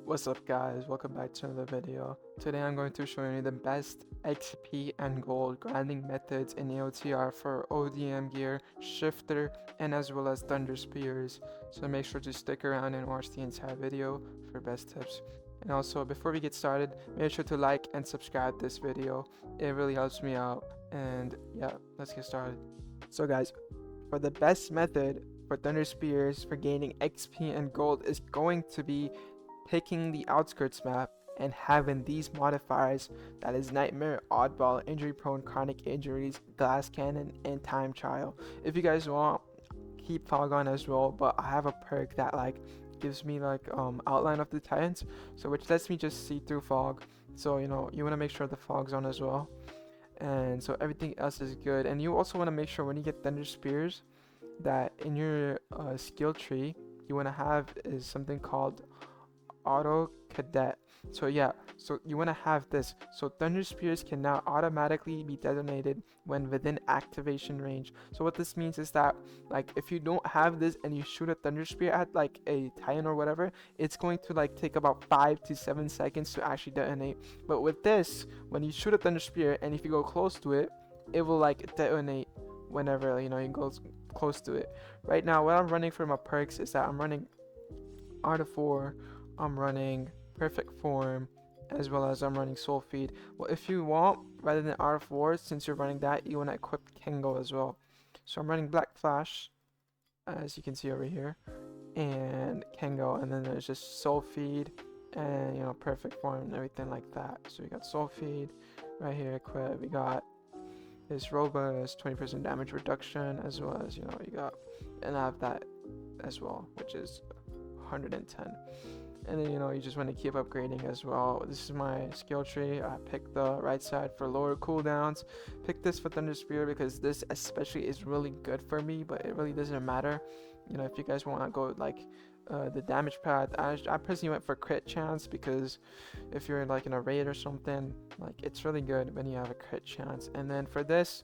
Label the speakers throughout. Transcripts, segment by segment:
Speaker 1: What's up guys, welcome back to another video. Today I'm going to show you the best XP and gold grinding methods in AOTR for ODM gear, shifter, and as well as thunder spears. So make sure to stick around and watch the entire video for best tips. And also before we get started, make sure to like and subscribe this video. It really helps me out. And yeah, let's get started. So guys, for the best method for thunder spears for gaining XP and gold is going to be picking the outskirts map and having these modifiers, that is nightmare, oddball, injury prone, chronic injuries, glass cannon, and time trial. If you guys want, keep fog on as well, but I have a perk that like gives me like outline of the titans, so which lets me just see through fog. So you know, you want to make sure the fog's on as well, and so everything else is good. And you also want to make sure when you get thunder spears that in your skill tree you want to have is something called auto cadet. So yeah, so you want to have this, so thunder spears can now automatically be detonated when within activation range. So what this means is that like if you don't have this and you shoot a thunder spear at like a titan or whatever, it's going to like take about 5 to 7 seconds to actually detonate. But with this, when you shoot a thunder spear and if you go close to it, it will like detonate whenever you know you go close to it. Right now what I'm running for my perks is that I'm running art of 4, I'm running perfect form, as well as I'm running soul feed. Well, if you want, rather than art of war, since you're running that, you want to equip Kengo as well. So I'm running black flash, as you can see over here, and Kengo, and then there's just soul feed and you know perfect form and everything like that. So we got soul feed right here equipped. We got this robust 20% damage reduction, as well as you know you got, and I have that as well, which is 110. And then you know you just want to keep upgrading as well. This is my skill tree. I picked the right side for lower cooldowns, picked this for thunder spear because this especially is really good for me, but it really doesn't matter, you know, if you guys want to go like the damage path. I personally went for crit chance because if you're like in a raid or something, like it's really good when you have a crit chance. And then for this,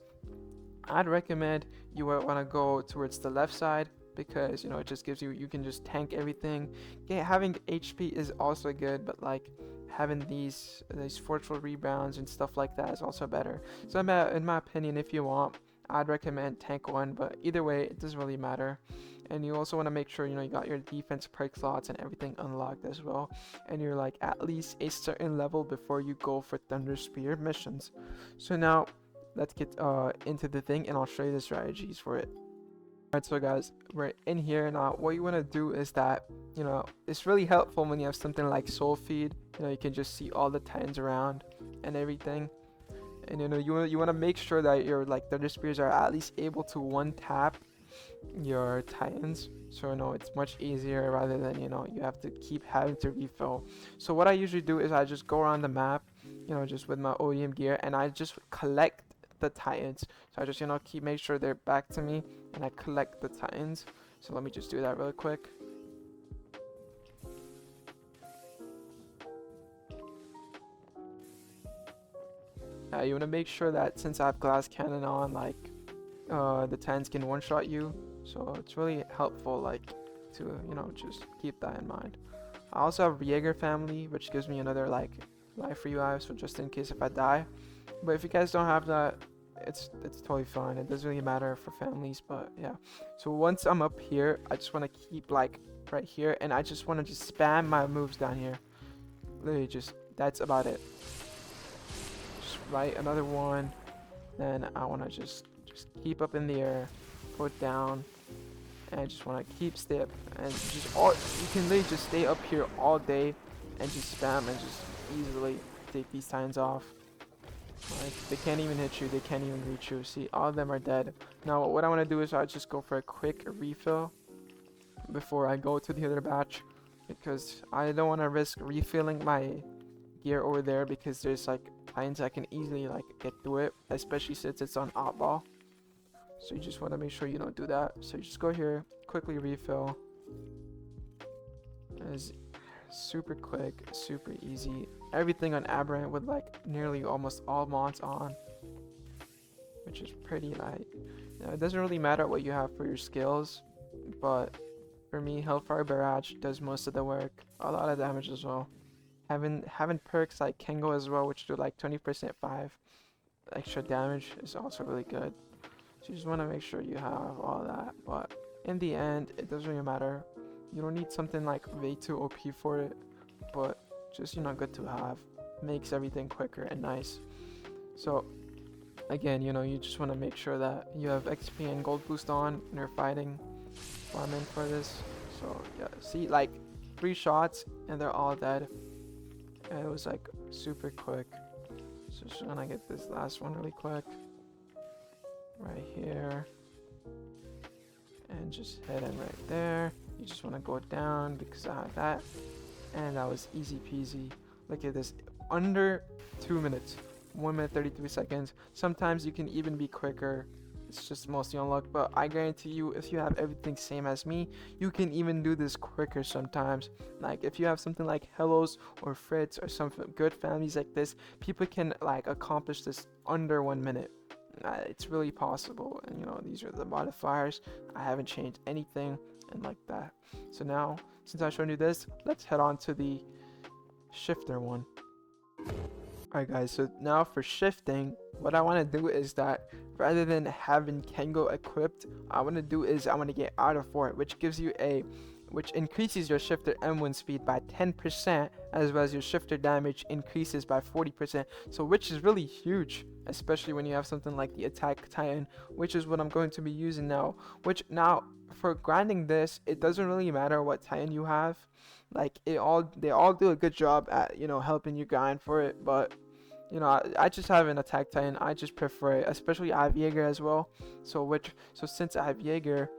Speaker 1: I'd recommend you want to go towards the left side, because you know it just gives you can just tank everything. Having HP is also good, but like having these forceful rebounds and stuff like that is also better. So in my opinion, if you want, I'd recommend tank 1, but either way it doesn't really matter. And you also want to make sure you know you got your defense perk slots and everything unlocked as well, and you're like at least a certain level before you go for thunder spear missions. So now let's get into the thing, and I'll show you the strategies for it. Alright, so guys, we're in here now. What you want to do is that, you know, it's really helpful when you have something like soul feed. You know, you can just see all the titans around and everything. And you know, you want to make sure that your like thunder spears are at least able to one tap your titans. So you know, it's much easier rather than you know you have to keep having to refill. So what I usually do is I just go around the map, you know, just with my ODM gear, and I just collect the titans. So I just you know make sure they're back to me, and I collect the titans. So let me just do that really quick. You want to make sure that since I have glass cannon on, like the titans can one-shot you, so it's really helpful like to you know just keep that in mind. I also have Jaeger family, which gives me another like life revive, so just in case if I die. But if you guys don't have that, it's totally fine. It doesn't really matter for families, but yeah. So once I'm up here, I just want to keep like right here, and I just want to just spam my moves down here. Literally just that's about it. Just right, another one. Then I want to just keep up in the air, put down, and I just want to keep stay up, and just all you can literally just stay up here all day and just spam and just easily take these titans off. Like they can't even hit you, they can't even reach you. See, all of them are dead. Now what I want to do is I just go for a quick refill before I go to the other batch, because I don't want to risk refilling my gear over there, because there's like titans that can easily like get through it, especially since it's on oddball. So you just want to make sure you don't do that. So you just go here, quickly refill. It's super quick, super easy. Everything on Aberrant with like nearly almost all mods on, which is pretty light. Now, it doesn't really matter what you have for your skills, but for me, Hellfire Barrage does most of the work. a lot of damage as well. Having perks like Kengo as well, which do like 20% 5 extra damage is also really good. So you just want to make sure you have all that. But in the end, it doesn't really matter. You don't need something like way too OP for it, but just, you know, good to have. Makes everything quicker and nice. So again, you know, you just want to make sure that you have XP and gold boost on when you're fighting, farming for this. So yeah, see, like 3 shots and they're all dead. And it was like super quick. So just gonna get this last one really quick. Right here. And just head in right there. You just want to go down because I have that. And that was easy peasy. Look at this. Under 2 minutes. 1 minute 33 seconds. Sometimes you can even be quicker. It's just mostly on luck, but I guarantee you, if you have everything same as me, you can even do this quicker sometimes. Like if you have something like Hellos or Fritz or some good families like this, people can like accomplish this under 1 minute. It's really possible, and you know, these are the modifiers. I haven't changed anything and like that. So now, since I showed you this, let's head on to the shifter one. Alright guys, so now for shifting, what I want to do is that rather than having Kengo equipped, I want to do is I want to get out of 4, which gives you which increases your shifter M1 speed by 10%, as well as your shifter damage increases by 40%. So which is really huge, especially when you have something like the attack titan, which is what I'm going to be using now. Which now for grinding this, it doesn't really matter what titan you have. Like they all do a good job at, you know, helping you grind for it, but you know, I just have an attack titan. I just prefer it, especially I have Jaeger as well. So since I have Jaeger,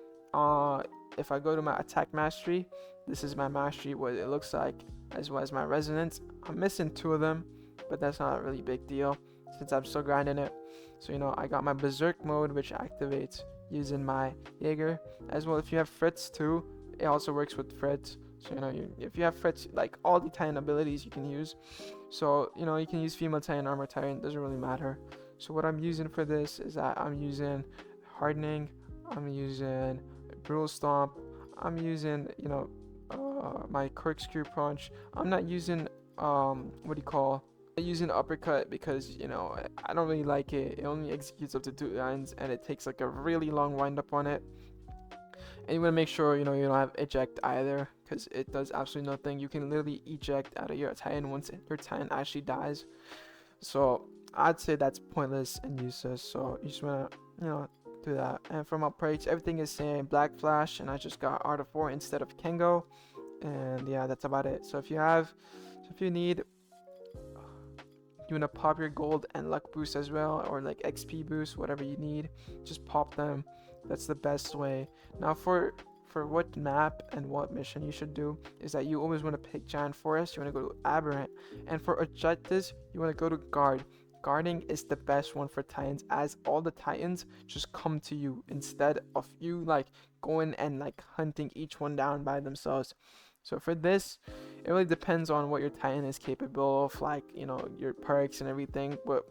Speaker 1: if I go to my attack mastery, this is my mastery, what it looks like, as well as my resonance. I'm missing 2 of them, but that's not a really big deal since I'm still grinding it. So you know, I got my berserk mode, which activates using my Jaeger as well. If you have Fritz too, it also works with Fritz. So you know, if you have Fritz, like all the titan abilities you can use. So you know, you can use female titan, armor titan, doesn't really matter. So what I'm using for this is that I'm using hardening, I'm using brutal stomp, I'm using, you know, my corkscrew punch. I'm not using I'm using uppercut because, you know, I don't really like it. It only executes up to 2 lines and it takes like a really long wind up on it. And you want to make sure, you know, you don't have eject either, because it does absolutely nothing. You can literally eject out of your titan once your titan actually dies. So I'd say that's pointless and useless. So you just want to, you know, do that. And from upgrades, everything is saying black flash, and I just got art of 4 instead of Kengo. And yeah, that's about it. So if you need, you want to pop your gold and luck boost as well, or like XP boost, whatever you need, just pop them. That's the best way. Now for what map and what mission you should do is that you always want to pick giant forest. You want to go to aberrant, and for objectives you want to go to guard. Guarding is the best one for titans, as all the titans just come to you instead of you like going and like hunting each one down by themselves. So for this, it really depends on what your titan is capable of, like, you know, your perks and everything. But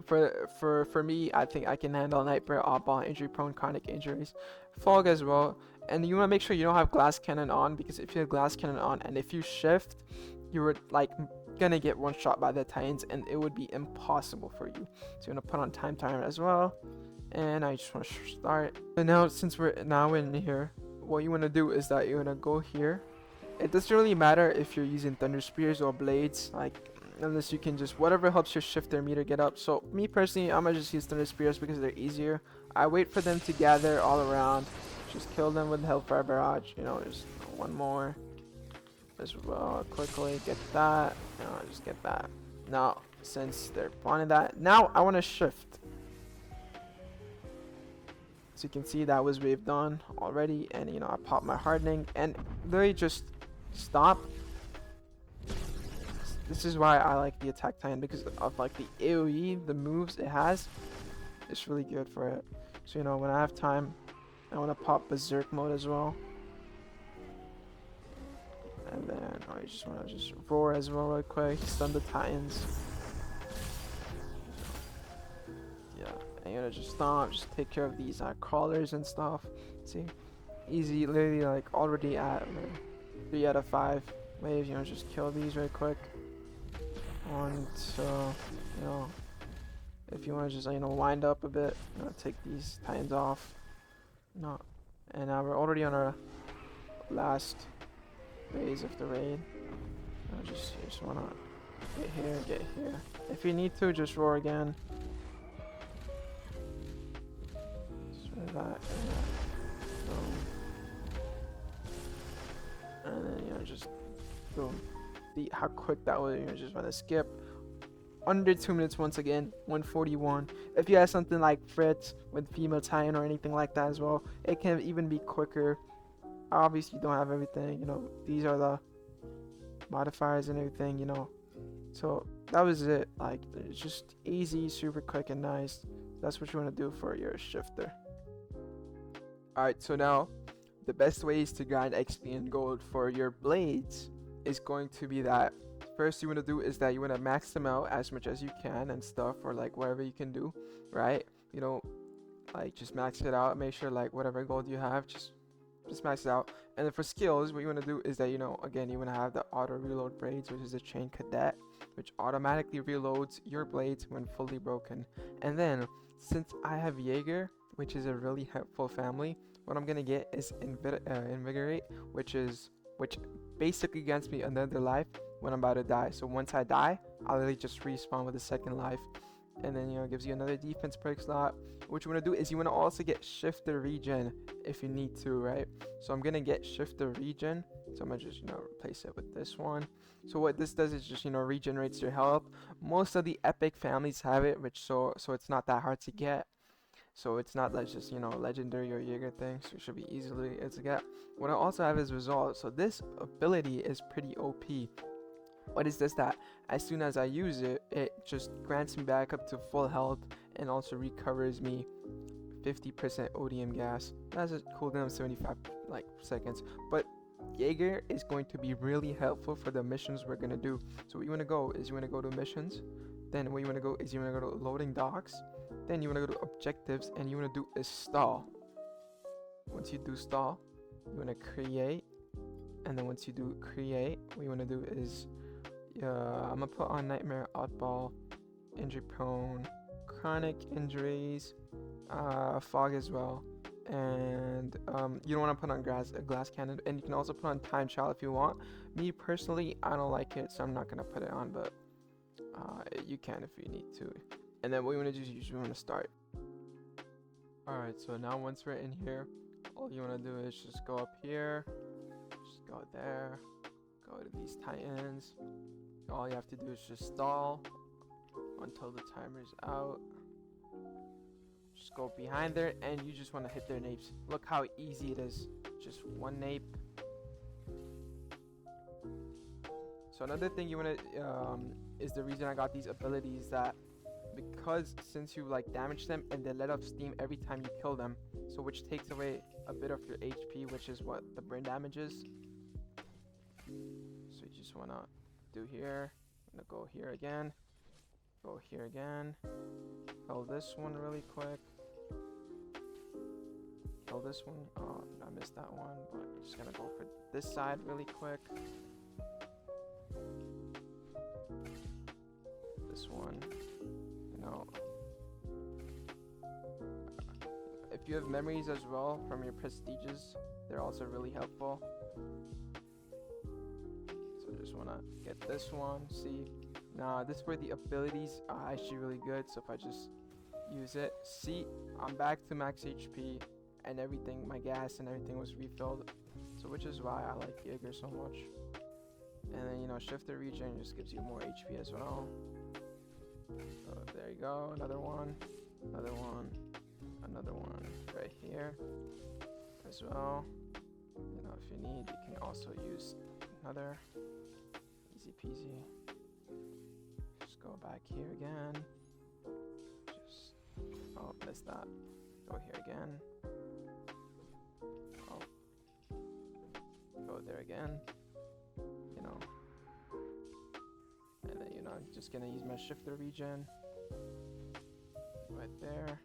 Speaker 1: for me, I think I can handle nightmare, oddball, injury prone, chronic injuries, fog as well. And you want to make sure you don't have glass cannon on, because if you have glass cannon on and if you shift, you were like gonna get one shot by the titans and it would be impossible for you. So you want to put on time timer as well. And I just want to start. And now, since we're now in here, what you want to do is that you want to go here. It doesn't really matter if you're using thunder spears or blades, like, unless you can just whatever helps your shifter meter get up. So me personally, I'm gonna just use thunder spears because they're easier. I wait for them to gather all around, just kill them with hellfire barrage. You know, just one more as well. Quickly get that. You know, just get that. Now, since they're spawning that, now I want to shift. So you can see that was wave done already, and you know, I popped my hardening and literally just stop. This is why I like the attack titan, because of like the AoE, the moves it has. It's really good for it. So you know, when I have time, I want to pop berserk mode as well. And then I just want to just roar as well real quick, stun the titans. Yeah, and you're gonna just stomp, just take care of these crawlers and stuff. See, easy, literally like already at 3 out of 5. waves, you know, just kill these right quick. And you know, if you want to just, you know, wind up a bit, you know, take these titans off. No, and we're already on our last phase of the raid. You just wanna get here. If you need to, just roar again. Just that, boom. And then, you know, just boom. How quick that was, you know, just wanna skip. Under 2 minutes once again, 141. If you have something like Fritz with female titan or anything like that as well, it can even be quicker. Obviously, you don't have everything, you know, these are the modifiers and everything, you know. So that was it. Like, it's just easy, super quick and nice. That's what you want to do for your shifter. Alright, so now the best ways to grind XP and gold for your blades is going to be that first you want to do is that you want to max them out as much as you can and stuff, or like whatever you can do, right? You know, like just max it out, make sure like whatever gold you have, just max it out. And then for skills, what you want to do is that, you know, again, you want to have the auto reload braids, which is a chain cadet, which automatically reloads your blades when fully broken. And then since I have Jaeger, which is a really helpful family, what I'm gonna get is invigorate, which basically grants me another life when I'm about to die. So once I die, I'll really just respawn with a second life. And then, you know, gives you another defense perk slot. What you want to do is you want to also get shifter regen if you need to, right? So I'm gonna get shifter regen, so I'm gonna just, you know, replace it with this one. So what this does is just, you know, regenerates your health. Most of the epic families have it, which so it's not that hard to get. So it's not like just, you know, legendary or Jaeger thing, so it should be easily to get. What I also have is resolve. So this ability is pretty OP. What is this? That as soon as I use it, it just grants me back up to full health and also recovers me 50% ODM gas. That's a cooldown of 75 like seconds. But Jaeger is going to be really helpful for the missions we're gonna do. So what you wanna go is you wanna go to missions. Then what you wanna go is you wanna go to loading docks. Then you wanna go to objectives and you wanna do a stall. Once you do stall, you wanna create. And then once you do create, what you wanna do is I'm gonna put on nightmare, oddball, injury prone, chronic injuries, fog as well, and you don't want to put on glass cannon, and you can also put on time trial if you want. Me personally, I don't like it, so I'm not gonna put it on, but you can if you need to. And then what you want to do is you just want to start. Alright, so now once we're in here, all you want to do is just go up here, just go there, go to these titans. All you have to do is just stall until the timer's out. Just go behind there and you just want to hit their napes. Look how easy it is. Just one nape. So another thing you want to is the reason I got these abilities, that because since you like damage them and they let off steam every time you kill them, so which takes away a bit of your HP, which is what the burn damage is. So you just want to do here. I'm gonna go here again, go here again, kill this one really quick, kill this one. Oh, I missed that one, but I'm just gonna go for this side really quick. This one, you know, if you have memories as well from your prestiges, they're also really helpful. Just want to get this one. See, now this is where the abilities are actually really good, so if I just use it, see, I'm back to max HP and everything, my gas and everything was refilled, so which is why I like Jaeger so much. And then, you know, shifter regen just gives you more HP as well. So there you go, another one, another one, another one right here as well. You know, if you need, you can also use another. Easy peasy. Just go back here again. Just, oh, missed that. Go here again. Oh, go there again. You know, and then, you know, I'm just gonna use my shifter regen right there.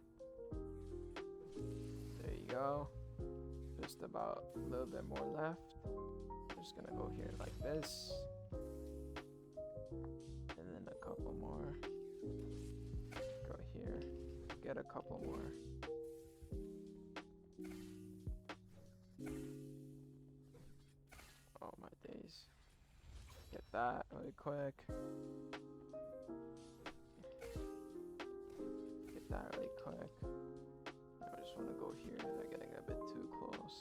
Speaker 1: There you go. just about a little bit more left. I'm just gonna go here like this, and then a couple more. Go here, get a couple more. Oh my days. Get that really quick. Get that really quick. I just want to go here. They're getting a bit too close.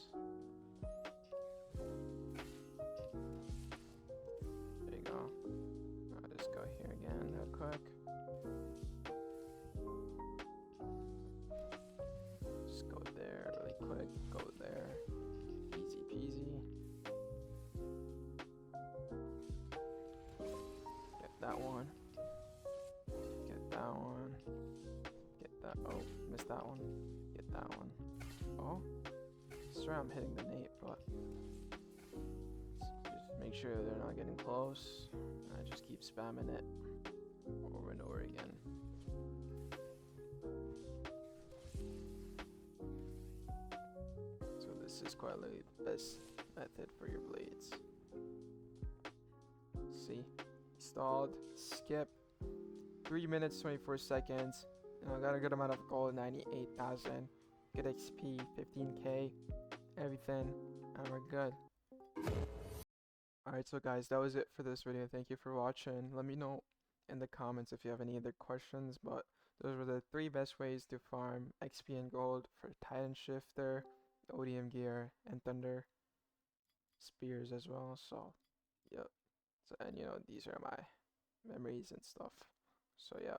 Speaker 1: There you go. I'll just go here again real quick. Just go there really quick. Go there. Easy peasy. Get that one. Get that one. Get that. Oh, missed that one. Get that one. Oh, sorry, I'm hitting the Nate, but just make sure they're not getting close. I just keep spamming it over and over again. So this is quite literally the best method for your blades. See, stalled, skip, 3 minutes 24 seconds. I got a good amount of gold, 98,000, good XP, 15k, everything, and we're good. Alright, so guys, that was it for this video. Thank you for watching. Let me know in the comments if you have any other questions, but those were the 3 best ways to farm XP and gold for Titan Shifter, ODM gear, and Thunder Spears as well. So, yep. So, and you know, these are my memories and stuff. So, yeah.